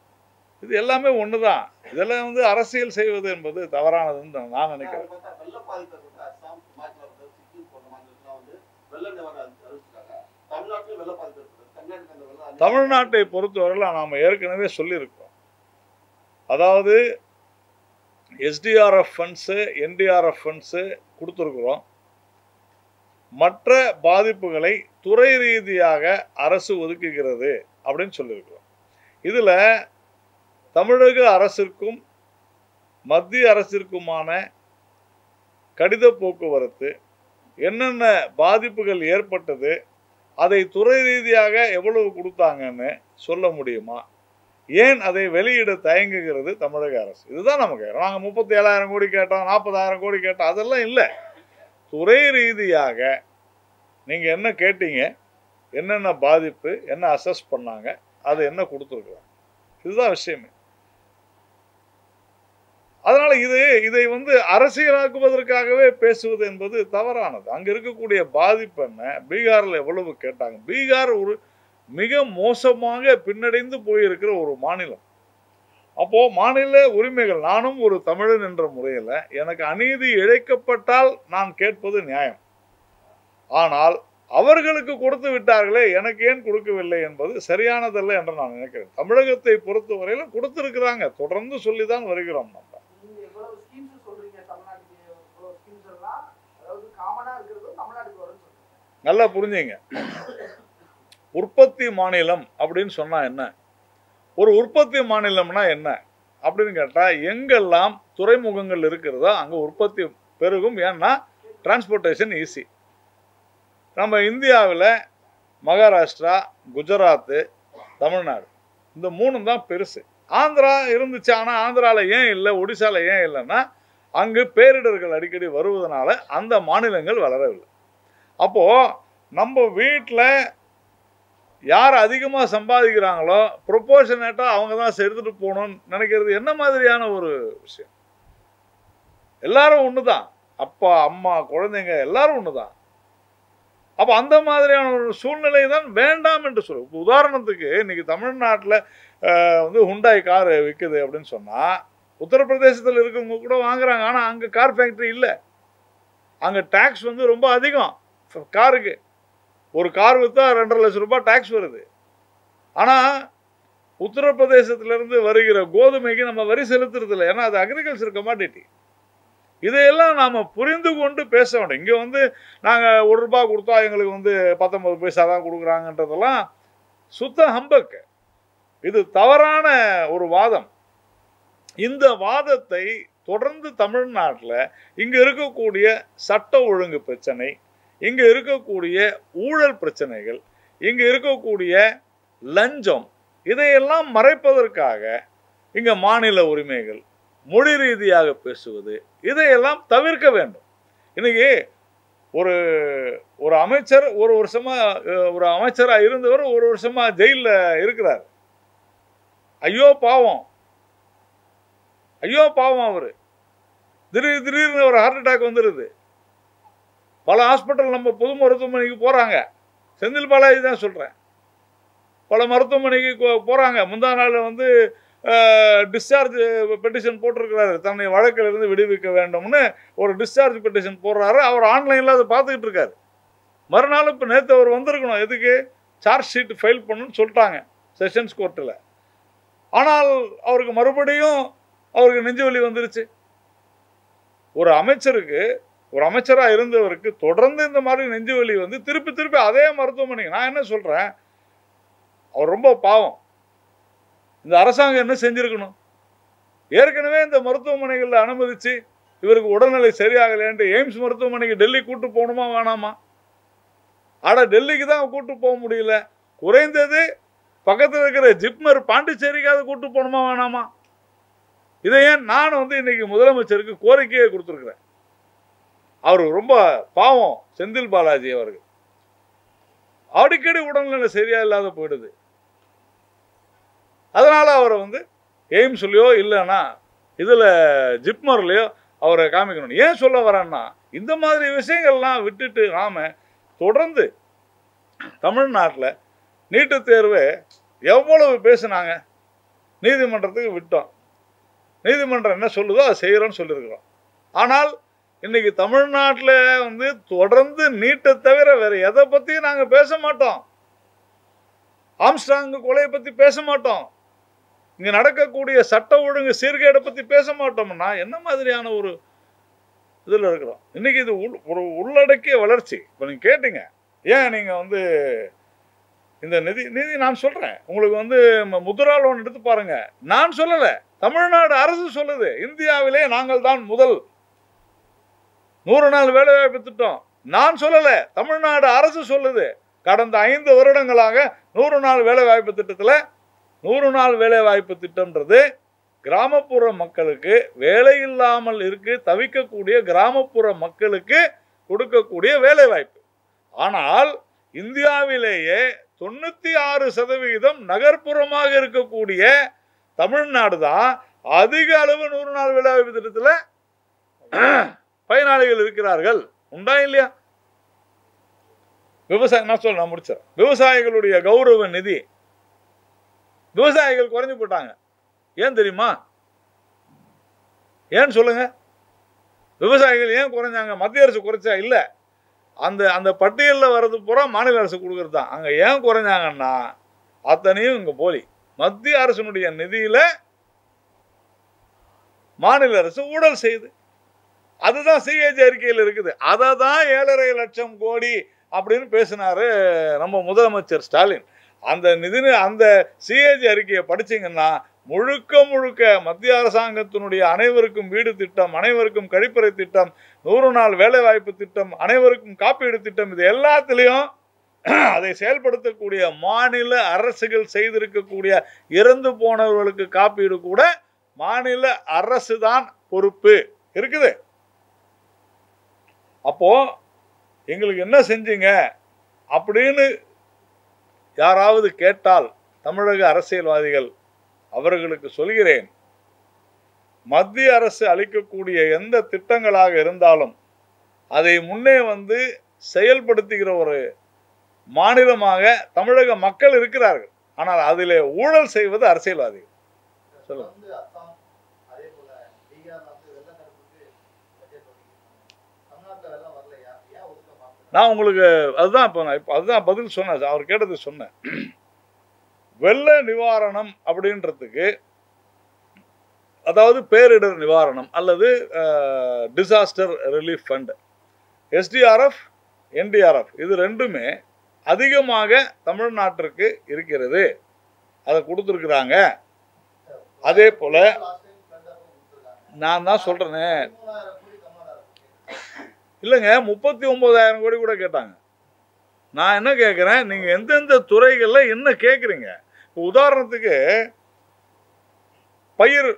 இது எல்லாமே ஒன்று தான். இதெல்லாம் அரசியல் செய்வது என்பது தவறானதுன்னு நான் நினைக்கிறேன். தமிழ்நாட்டை பொறுத்தவரையில் நாம் ஏற்கனவே சொல்லியிருக்கோம். அதாவது SDRF ஃபண்ட்ஸு, NDRF ஃபண்ட்ஸு கொடுத்துருக்குறோம். மற்ற பாதிப்புகளை துறை ரீதியாக அரசு ஒதுக்குகிறது அப்படின்னு சொல்லியிருக்கிறோம். இதில் தமிழக அரசிற்கும் மத்திய அரசிற்குமான கடித போக்குவரத்து, என்னென்ன பாதிப்புகள் ஏற்பட்டது, அதை துறை ரீதியாக எவ்வளவு கொடுத்தாங்கன்னு சொல்ல முடியுமா? ஏன் அதை வெளியிட தயங்குகிறது தமிழக அரசு? இதுதான் நமக்கு. நாங்கள் 37,000 கோடி கேட்டோம், 40,000 கோடி கேட்டோம், அதெல்லாம் இல்லை. துறை ரீதியாக நீங்கள் என்ன கேட்டீங்க, என்னென்ன பாதிப்பு, என்ன அசஸ் பண்ணாங்க, அது என்ன கொடுத்துருக்குறாங்க, இதுதான் விஷயமே. அதனால இதை அரசியலாக்குவதற்காகவே பேசுவது என்பது தவறானது. அங்க இருக்கக்கூடிய பாதிப்பு என்ன, பீகார்ல எவ்வளவு கேட்டாங்க. பீகார் ஒரு மிக மோசமாக பின்னடைந்து போயிருக்கிற ஒரு மாநிலம். அப்போ மாநில உரிமைகள், நானும் ஒரு தமிழன் என்ற முறையில் எனக்கு அநீதி இழைக்கப்பட்டால் நான் கேட்பது நியாயம். ஆனால் அவர்களுக்கு கொடுத்து விட்டார்களே, எனக்கு ஏன் கொடுக்கவில்லை என்பது சரியானதல்ல என்று நான் நினைக்கிறேன். தமிழகத்தை பொறுத்தவரையிலும் கொடுத்திருக்கிறாங்க, தொடர்ந்து சொல்லிதான் வருகிறோம். நம்ம நல்லா புரிஞ்சுங்க. உற்பத்தி மாநிலம் அப்படின்னு சொன்னா என்ன, ஒரு உற்பத்தி மாநிலம்னா என்ன அப்படின்னு கேட்டா, எங்கெல்லாம் துறைமுகங்கள் இருக்கிறதோ அங்க உற்பத்தி பெருகும். ஏன்னா டிரான்ஸ்போர்ட்டேஷன் ஈஸி. நம்ம இந்தியாவில் மகாராஷ்டிரா, குஜராத்து, தமிழ்நாடு, இந்த மூணும் தான் பெருசு. ஆந்திரா இருந்துச்சு, ஆனால் ஆந்திராவில் ஏன் இல்லை, ஒடிசாவில் ஏன் இல்லைன்னா அங்கு பேரிடர்கள் அடிக்கடி வருவதனால அந்த மாநிலங்கள் வளரவில்லை. அப்போது நம்ம வீட்டில் யார் அதிகமாக சம்பாதிக்கிறாங்களோ ப்ரொபோர்ஷனேட்டாக அவங்க தான் எடுத்துகிட்டு போகணும்னு நினைக்கிறது என்ன மாதிரியான ஒரு விஷயம்? எல்லாரும் ஒன்று தான், அப்பா அம்மா குழந்தைங்க எல்லாரும் ஒன்று தான். அப்போ அந்த மாதிரியான ஒரு சூழ்நிலை தான் வேண்டாம் என்று சொல்லுவோம். உதாரணத்துக்கு இன்னைக்கு தமிழ்நாட்டில் ஹுண்டாய் கார் விற்குது அப்படின்னு சொன்னால், உத்தரப்பிரதேசத்தில் இருக்கவங்க கூட வாங்குறாங்க. ஆனால் அங்கே கார் ஃபேக்ட்ரி இல்லை. அங்கே டேக்ஸ் ரொம்ப அதிகம் காருக்கு. ஒரு கார் விற்றா 2.5 லட்சம் ரூபாய் டேக்ஸ் வருது. ஆனால் உத்தரப்பிரதேசத்திலிருந்து வருகிற கோதுமைக்கு நம்ம வரி செலுத்துறது இல்லை. ஏன்னா அது அக்ரிகல்ச்சர் கமாடிட்டி. இதையெல்லாம் நாம் புரிந்து கொண்டு பேச வேண்டும். இங்கே நாங்கள் 1 ரூபாய் கொடுத்தா எங்களுக்கு 19 பைசா தான் கொடுக்குறாங்கன்றதெல்லாம் சுத்த ஹம்பக்கு. இது தவறான ஒரு வாதம். இந்த வாதத்தை தொடர்ந்து தமிழ்நாட்டில் இங்கே இருக்கக்கூடிய சட்ட ஒழுங்கு பிரச்சனை, இங்கே இருக்கக்கூடிய ஊழல் பிரச்சனைகள், இங்கே இருக்கக்கூடிய லஞ்சம், இதையெல்லாம் மறைப்பதற்காக இங்கே மாநில உரிமைகள், மொழி ரீதியாக பேசுவது, இதையெல்லாம் தவிர்க்க வேண்டும். இன்னைக்கு ஒரு அமைச்சர் ஒரு அமைச்சராக இருந்தவர் 1 வருஷமா ஜெயிலில் இருக்கிறார். ஐயோ பாவம், ஐயோ பாவம். அவர் திடீர்னு ஒரு ஹார்ட் அட்டாக் வந்துடுது. பல ஹாஸ்பிட்டல் நம்ம பொது மருத்துவமனைக்கு போகிறாங்க. செந்தில் பாலாஜி தான் சொல்கிறேன். பல மருத்துவமனைக்கு போகிறாங்க. முந்தா நாள் டிஸ்சார்ஜ் பெட்டிஷன் போட்டிருக்கிறாரு. தன்னை வழக்கிலிருந்து விடுவிக்க வேண்டும்னு ஒரு டிஸ்சார்ஜ் பெட்டிஷன் போடுறாரு. அவர் ஆன்லைனில் அதை பார்த்துக்கிட்டு இருக்காரு. மறுநாள் இப்போ நேற்று அவர் வந்திருக்கணும். எதுக்கு? சார்ஜ் ஷீட் ஃபைல் பண்ணணும்னு சொல்லிட்டாங்க செஷன்ஸ் கோர்ட்டில். ஆனால் அவருக்கு மறுபடியும் நெஞ்சு வலி வந்துருச்சு. ஒரு அமைச்சராக இருந்தவருக்கு தொடர்ந்து இந்த மாதிரி நெஞ்சு வலி திருப்பி அதே மருத்துவமனைக்கு. நான் என்ன சொல்கிறேன், அவர் ரொம்ப பாவம். இந்த அரசாங்கம் என்ன செஞ்சிருக்கணும்? ஏற்கனவே இந்த மருத்துவமனைகளில் அனுமதிச்சு இவருக்கு உடல்நிலை சரியாகலைன்ட்டு எய்ம்ஸ் மருத்துவமனைக்கு டெல்லி கூட்டு போகணுமா வேணாமா? டெல்லிக்கு தான் கூட்டு போக முடியல. குறைந்தது பக்கத்தில் இருக்கிற ஜிப்மர் பாண்டிச்சேரிக்காவது கூட்டு போகணுமா வேணாமா? இதை ஏன் நான் இன்னைக்கு முதலமைச்சருக்கு கோரிக்கையை கொடுத்துருக்குறேன். அவர் ரொம்ப பாவம் செந்தில் பாலாஜி அவர்கள். அடிக்கடி உடல்நிலை சரியா இல்லாத போயிடுது. அதனால அவரை எய்ம்ஸ்லையோ இல்லைன்னா இதில் ஜிப்மர்லையோ அவரை காமிக்கணும். ஏன் சொல்ல வரேன்னா, இந்த மாதிரி விஷயங்கள்லாம் விட்டுட்டு நாம தொடர்ந்து தமிழ்நாட்டில் நீட்டு தேர்வு எவ்வளவு பேசுனாங்க, நீதிமன்றத்துக்கு விட்டோம். நீதிமன்றம் என்ன சொல்லுதோ அதை செய்கிறோன்னு சொல்லியிருக்கிறோம். ஆனால் இன்னைக்கு தமிழ்நாட்டில் தொடர்ந்து நீட்டை தவிர வேற எதை பற்றியும் நாங்கள் பேச மாட்டோம். ஆம்ஸ்ட்ராங் கொலையை பற்றி பேச மாட்டோம். இங்கே நடக்கக்கூடிய சட்ட ஒழுங்கு சீர்கேடை பற்றி பேச மாட்டோம்னா என்ன மாதிரியான ஒரு இதில் இருக்கிறோம்? இன்னைக்கு இது ஒரு உள்ளடக்கிய வளர்ச்சி. இப்போ நீங்கள் கேட்டீங்க, ஏன் நீங்கள் இந்த நிதி நான் சொல்கிறேன் உங்களுக்கு முத்ரா லோன் எடுத்து பாருங்க. நான் சொல்லலை, தமிழ்நாடு அரசு சொல்லுது. இந்தியாவிலே நாங்கள் தான் முதல் 100 நாள் வேலைவாய்ப்பு திட்டம். நான் சொல்லலை, தமிழ்நாடு அரசு சொல்லுது. கடந்த 5 வருடங்களாக 100 நாள் வேலைவாய்ப்பு திட்டத்தில் 100 நாள் வேலைவாய்ப்பு திட்டம்ன்றது கிராமப்புற மக்களுக்கு, வேலை இல்லாமல் தவிக்கக்கூடிய கிராமப்புற மக்களுக்கு கொடுக்கக்கூடிய வேலை வாய்ப்பு. ஆனால் இந்தியாவிலேயே 96% நகர்ப்புறமாக இருக்கக்கூடிய தமிழ்நாடு தான் அதிக அளவு 100 நாள் வேலைவாய்ப்பு திட்டத்தில் பயனாளிகள் இருக்கிறார்கள். உண்டா இல்லையா? விவசாயம் நான் முடிச்சேன். விவசாயிகளுடைய கௌரவ நிதி, விவசாயிகள் குறைஞ்சு போட்டாங்க. ஏன் தெரியுமா? ஏன்னு சொல்லுங்க. விவசாயிகள் ஏன் குறைஞ்சாங்க? மத்திய அரசு குறைச்சா இல்ல, அந்த பட்டியலில் வர்றது பூரா மாநில அரசு கொடுக்கறது தான். அங்க ஏன் குறைஞ்சாங்கன்னா அத்தனையும் இங்க போலி. மத்திய அரசினுடைய நிதியில மாநில அரசு ஊழல் செய்யுது. அதுதான் சிஏஜி அறிக்கையில் இருக்குது. அதை தான் 7.5 லட்சம் கோடி அப்படின்னு பேசினாரு நம்ம முதலமைச்சர் ஸ்டாலின். அந்த சிஏஜி அறிக்கையை படிச்சீங்கன்னா முழுக்க முழுக்க மத்திய அரசாங்கத்தினுடைய அனைவருக்கும் வீடு திட்டம், அனைவருக்கும் கழிப்பறை திட்டம், 100 நாள் வேலை வாய்ப்பு திட்டம், அனைவருக்கும் காப்பீடு திட்டம், இது எல்லாத்திலையும் அதை செயல்படுத்தக்கூடிய மாநில அரசுகள் செய்திருக்கக்கூடிய இறந்து போனவர்களுக்கு காப்பீடு கூட மாநில அரசு தான் பொறுப்பு இருக்குது. அப்போ எங்களுக்கு என்ன செஞ்சீங்க அப்படின்னு யாராவது கேட்டால் தமிழக அரசியல்வாதிகள் அவர்களுக்கு சொல்கிறேன், மத்திய அரசு அளிக்கக்கூடிய எந்த திட்டங்களாக இருந்தாலும் அதை முன்னே வந்து செயல்படுத்துகிற ஒரு மாநிலமாக தமிழக மக்கள் இருக்கிறார்கள். ஆனால் அதிலே ஊழல் செய்வது அரசியல்வாதிகள். சொல்லுங்க. நான் உங்களுக்கு அதுதான் பதில் சொன்னேன். அவர் கேட்டது சொன்னேன். வெள்ள நிவாரணம் அப்படின்றதுக்கு, அதாவது பேரிடர் நிவாரணம் அல்லது disaster relief fund, STRF, NDRF, இது ரெண்டுமே அதிகமாக தமிழ்நாட்டிற்கு இருக்கிறது. அதை கொடுத்துருக்குறாங்க. அதே போல நான் தான் சொல்றேனே, இல்லைங்க 39,000 கோடி கூட கேட்டாங்க. நான் என்ன கேட்குறேன், நீங்கள் எந்தெந்த துறைகளில் என்ன கேட்குறீங்க? இப்போ உதாரணத்துக்கு பயிர்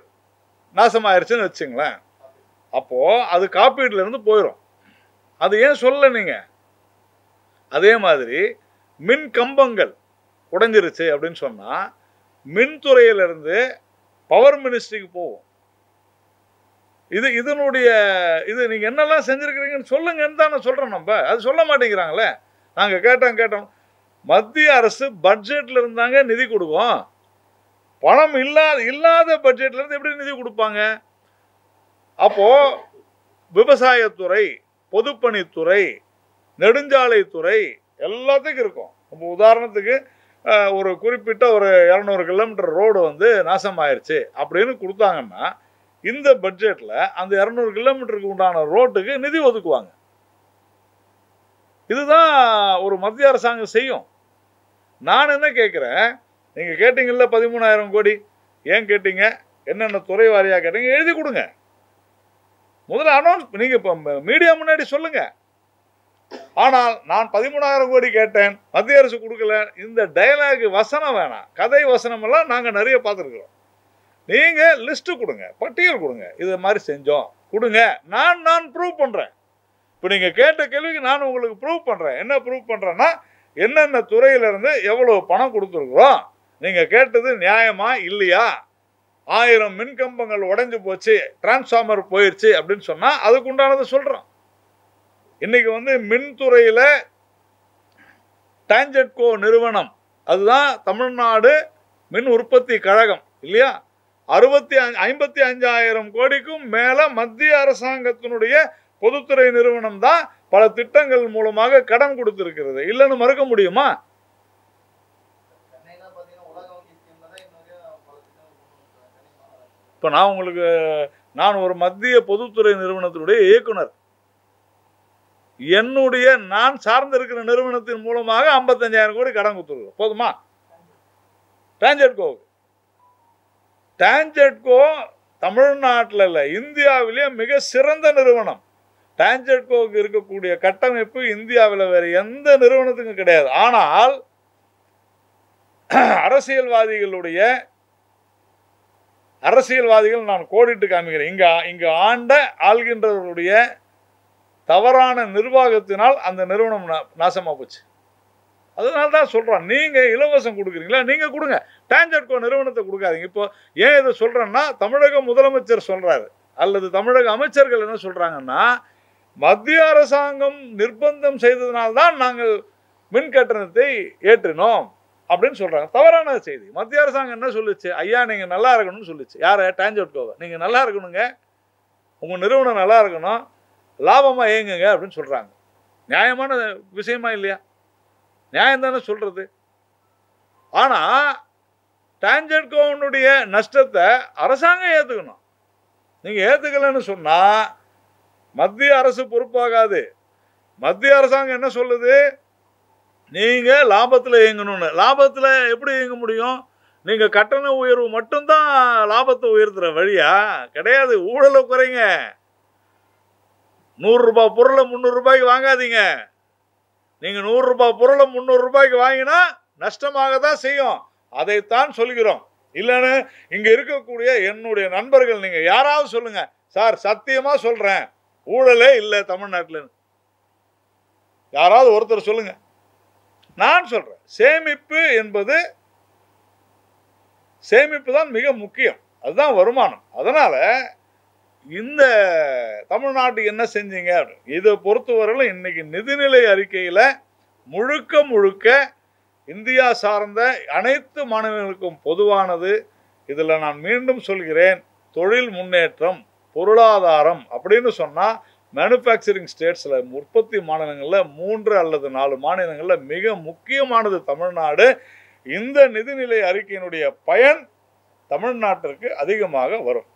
நாசமாயிருச்சுன்னு வச்சுங்களேன், அப்போது அது காப்பீட்டிலேருந்து போயிடும். அது ஏன் சொல்லலை நீங்கள்? அதே மாதிரி மின் கம்பங்கள் உடைஞ்சிருச்சு அப்படின்னு சொன்னால் மின்துறையிலிருந்து பவர் மினிஸ்ட்ரிக்கு போகும். இது நீங்கள் என்னெல்லாம் செஞ்சுருக்கிறீங்கன்னு சொல்லுங்கன்னு தான் நான் சொல்கிறேன். நம்ம அது சொல்ல மாட்டேங்கிறாங்களே. நாங்கள் கேட்டோம் மத்திய அரசு பட்ஜெட்டில் இருந்தாங்க நிதி கொடுக்கும். பணம் இல்லாத பட்ஜெட்லேருந்து எப்படி நிதி கொடுப்பாங்க? அப்போது விவசாயத்துறை, பொதுப்பணித்துறை, நெடுஞ்சாலைத்துறை எல்லாத்துக்கும் இருக்கும். இப்போ உதாரணத்துக்கு ஒரு குறிப்பிட்ட ஒரு 200 கிலோமீட்டர் ரோடு வந்து நாசமாயிருச்சு அப்படின்னு கொடுத்தாங்கன்னா இந்த பட்ஜெட்டில் அந்த 200 கிலோமீட்டருக்கு உண்டான ரோட்டுக்கு நிதி ஒதுக்குவாங்க. இதுதான் ஒரு மத்திய அரசாங்கம் செய்யும். நான் என்ன கேட்குறேன், நீங்கள் கேட்டீங்கல்ல 13,000 கோடி, ஏன் கேட்டீங்க? என்னென்ன துறை வாரியாக கேட்டீங்க? எழுதி கொடுங்க. முதல்ல அனௌன்ஸ் நீங்கள் இப்போ மீடியா முன்னாடி சொல்லுங்க. ஆனால் நான் 13,000 கோடி கேட்டேன், மத்திய அரசு கொடுக்கல, இந்த டயலாக் வசனம் வேணாம். கதை வசனம் எல்லாம் நாங்கள் நிறைய பார்த்துருக்குறோம். நீங்கள் லிஸ்ட்டு கொடுங்க, பட்டியல் கொடுங்க, இது மாதிரி செஞ்சோம் கொடுங்க. நான் ப்ரூவ் பண்ணுறேன். இப்போ நீங்கள் கேட்ட கேள்விக்கு நான் உங்களுக்கு ப்ரூவ் பண்ணுறேன். என்ன ப்ரூவ் பண்ணுறேன்னா, என்னென்ன துறையிலேருந்து எவ்வளோ பணம் கொடுத்துருக்குறோம், நீங்கள் கேட்டது நியாயமா இல்லையா, 1000 மின்கம்பங்கள் உடைஞ்சு போச்சு, டிரான்ஸ்ஃபார்மர் போயிடுச்சு அப்படின்னு சொன்னால் அதுக்கு உண்டானதை சொல்கிறோம். இன்றைக்கி வந்து மின்துறையில் டான்ஜெட்கோ நிறுவனம், அதுதான் தமிழ்நாடு மின் உற்பத்தி கழகம் இல்லையா, 55,000 கோடிக்கும் மேலே மத்திய அரசாங்கத்தினுடைய பொதுத்துறை நிறுவனம் தான் பல திட்டங்கள் மூலமாக கடன் கொடுத்திருக்கிறது. இல்லைன்னு மறுக்க முடியுமா? இப்போ நான் ஒரு மத்திய பொதுத்துறை நிறுவனத்தினுடைய இயக்குனர். நான் சார்ந்த இருக்கிற நிறுவனத்தின் மூலமாக 55,000 கோடி கடன் கொடுத்துருக்கோம். போதுமா? டான்ஜெட்கோ தமிழ்நாட்டில் இல்லை, இந்தியாவிலேயே மிக சிறந்த நிறுவனம். டான்ஜெட்கோவுக்கு இருக்கக்கூடிய கட்டமைப்பு இந்தியாவில் வேறு எந்த நிறுவனத்துக்கும் கிடையாது. ஆனால் அரசியல்வாதிகள் நான் கோடிட்டு காமிக்கிறேன். இங்கே ஆண்ட ஆள்கின்றவர்களுடைய தவறான நிர்வாகத்தினால் அந்த நிறுவனம் நாசமாக போச்சு. அதனால தான் சொல்கிறோம், நீங்கள் இலவசம் கொடுக்குறீங்களா, நீங்கள் கொடுங்க, டான்ஜெட்கோ நிறுவனத்தை கொடுக்காதீங்க. இப்போ ஏன் இதை சொல்கிறேன்னா, தமிழக முதலமைச்சர் சொல்கிறாரு, அல்லது தமிழக அமைச்சர்கள் என்ன சொல்கிறாங்கன்னா, மத்திய அரசாங்கம் நிர்பந்தம் செய்ததுனால்தான் நாங்கள் மின் கட்டணத்தை ஏற்றினோம் அப்படின்னு சொல்கிறாங்க. தவறான செய்தி. மத்திய அரசாங்கம் என்ன சொல்லுச்சு? ஐயா நீங்கள் நல்லா இருக்கணும்னு சொல்லுச்சு. யாரை? டான்ஜெட்கோவை. நீங்கள் நல்லா இருக்கணுங்க, உங்கள் நிறுவனம் நல்லா இருக்கணும், லாபமாக இயங்குங்க அப்படின்னு சொல்கிறாங்க. நியாயமான விஷயமா இல்லையா? நியாயம் தானே சொல்கிறது. ஆனால் டான்ஜெட்கோனுடைய நஷ்டத்தை அரசாங்கம் ஏற்றுக்கணும். நீங்கள் ஏற்றுக்கலன்னு சொன்னால் மத்திய அரசு பொறுப்பாகாது. மத்திய அரசாங்கம் என்ன சொல்லுது? நீங்கள் லாபத்தில் இயங்கணும்னு. லாபத்தில் எப்படி இயங்க முடியும்? நீங்கள் கட்டண உயர்வு மட்டும்தான் லாபத்தை உயர்த்துற வழியா? கிடையாது. ஊழலை குறைங்க. 100 ரூபாய் பொருளை 300 ரூபாய்க்கு வாங்காதீங்க. நீங்கள் 100 ரூபாய் பொருளை 300 ரூபாய்க்கு வாங்கினா நஷ்டமாக தான் செய்யும். அதைத்தான் சொல்கிறோம். இல்லைன்னு இங்கே இருக்கக்கூடிய என்னுடைய நண்பர்கள் நீங்கள் யாராவது சொல்லுங்க, சார் சத்தியமாக சொல்கிறேன் ஊழலே இல்லை தமிழ்நாட்டில், யாராவது ஒருத்தர் சொல்லுங்க. நான் சொல்கிறேன், சேமிப்பு என்பது சேமிப்பு தான் மிக முக்கியம். அதுதான் வருமானம். அதனால் இந்த தமிழ்நாட்டுக்கு என்ன செஞ்சீங்க? இதை பொறுத்தவரையிலும் இன்னைக்கு நிதிநிலை அறிக்கையில் முழுக்க முழுக்க இந்தியா சார்ந்த அனைத்து மாநிலங்களுக்கும் பொதுவானது. இதில் நான் மீண்டும் சொல்கிறேன், தொழில் முன்னேற்றம், பொருளாதாரம் அப்படின்னு சொன்னால் மேனுஃபேக்சரிங் ஸ்டேட்ஸில் உற்பத்தி மாநிலங்களில் 3 அல்லது 4 மாநிலங்களில் மிக முக்கியமானது தமிழ்நாடு. இந்த நிதிநிலை அறிக்கையினுடைய பயன் தமிழ்நாட்டிற்கு அதிகமாக வரும்.